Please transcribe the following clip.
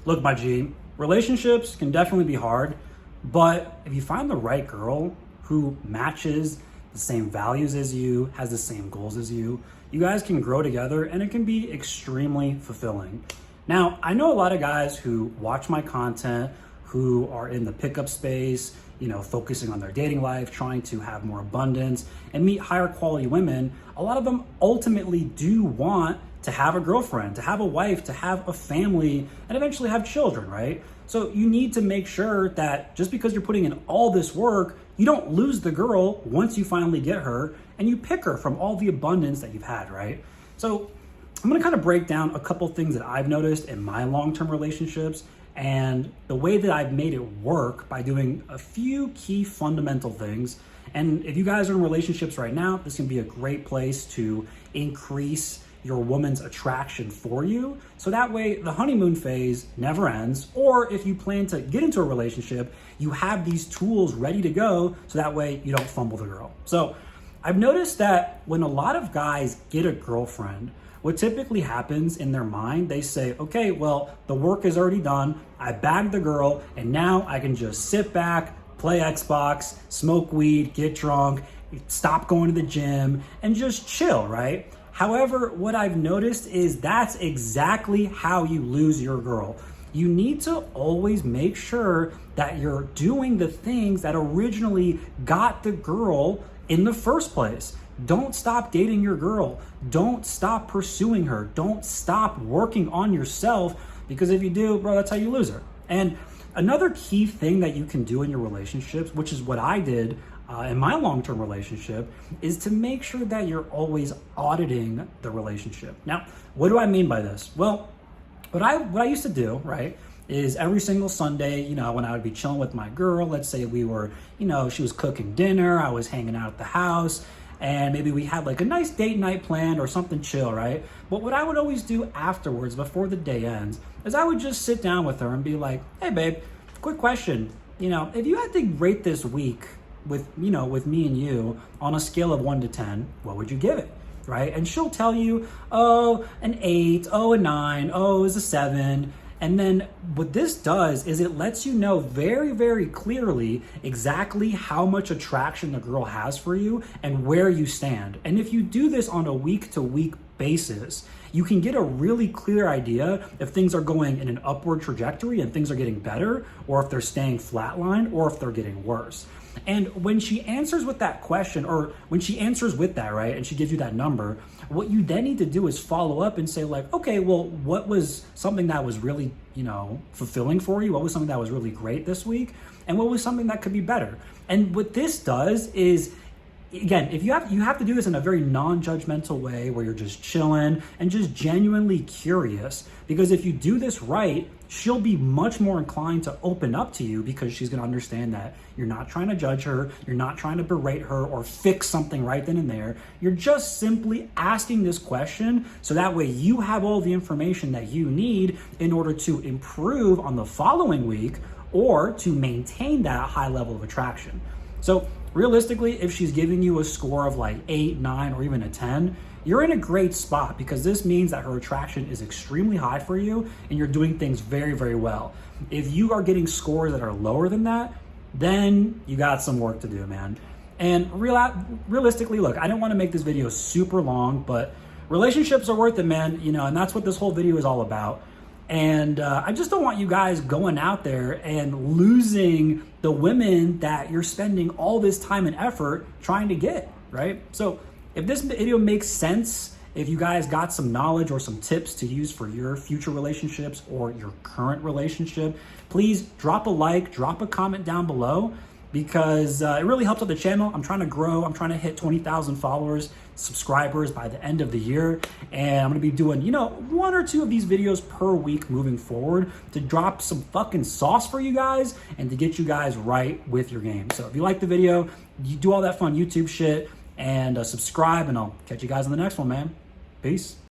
Look, my G, relationships can definitely be hard, but if you find the right girl who matches the same values as you, has the same goals as you guys can grow together and it can be extremely fulfilling. Now, I know a lot of guys who watch my content, who are in the pickup space, focusing on their dating life, trying to have more abundance and meet higher quality women. A lot of them ultimately do want to have a girlfriend, to have a wife, to have a family, and eventually have children, right? So you need to make sure that just because you're putting in all this work, you don't lose the girl once you finally get her and you pick her from all the abundance that you've had, right? So I'm gonna kind of break down a couple things that I've noticed in my long-term relationships and the way that I've made it work by doing a few key fundamental things. And if you guys are in relationships right now, this can be a great place to increase your woman's attraction for you. So that way the honeymoon phase never ends. Or if you plan to get into a relationship, you have these tools ready to go. So that way you don't fumble the girl. So I've noticed that when a lot of guys get a girlfriend, what typically happens in their mind, they say, okay, well, the work is already done. I bagged the girl and now I can just sit back, play Xbox, smoke weed, get drunk, stop going to the gym and just chill, right? However, what I've noticed is that's exactly how you lose your girl. You need to always make sure that you're doing the things that originally got the girl in the first place. Don't stop dating your girl. Don't stop pursuing her. Don't stop working on yourself, because if you do, bro, that's how you lose her. And another key thing that you can do in your relationships, which is what I did in my long-term relationship, is to make sure that you're always auditing the relationship. Now, what do I mean by this? Well, what I used to do, right, is every single Sunday, when I would be chilling with my girl, let's say we were, she was cooking dinner, I was hanging out at the house, and maybe we had like a nice date night planned or something chill, right? But what I would always do afterwards, before the day ends, is I would just sit down with her and be like, hey babe, quick question. If you had to rate this week with me and you on a scale of 1 to 10, what would you give it, right? And she'll tell you, oh, an 8, oh, a 9, oh, it's a 7. And then what this does is it lets you know very, very clearly exactly how much attraction the girl has for you and where you stand. And if you do this on a week-to-week basis, you can get a really clear idea if things are going in an upward trajectory and things are getting better, or if they're staying flatlined, or if they're getting worse. And when she answers with that question, or when she answers with that, right, and she gives you that number, what you then need to do is follow up and say like, okay, well, what was something that was really, fulfilling for you? What was something that was really great this week? And what was something that could be better? And what this does is, again, if you have to do this in a very non-judgmental way where you're just chilling and just genuinely curious, because if you do this right, she'll be much more inclined to open up to you, because she's going to understand that you're not trying to judge her, you're not trying to berate her or fix something right then and there. You're just simply asking this question so that way you have all the information that you need in order to improve on the following week or to maintain that high level of attraction. So realistically, if she's giving you a score of like 8, 9, or even a 10, you're in a great spot, because this means that her attraction is extremely high for you and you're doing things very, very well. If you are getting scores that are lower than that, then you got some work to do, man. And realistically, look, I don't want to make this video super long, but relationships are worth it, man, and that's what this whole video is all about. And I just don't want you guys going out there and losing the women that you're spending all this time and effort trying to get, right? So if this video makes sense, if you guys got some knowledge or some tips to use for your future relationships or your current relationship, please drop a like, drop a comment down below, because it really helps out the channel. I'm trying to grow. I'm trying to hit 20,000 followers, subscribers by the end of the year. And I'm gonna be doing, 1 or 2 of these videos per week moving forward to drop some fucking sauce for you guys and to get you guys right with your game. So if you like the video, you do all that fun YouTube shit, and subscribe, and I'll catch you guys in the next one, man. Peace.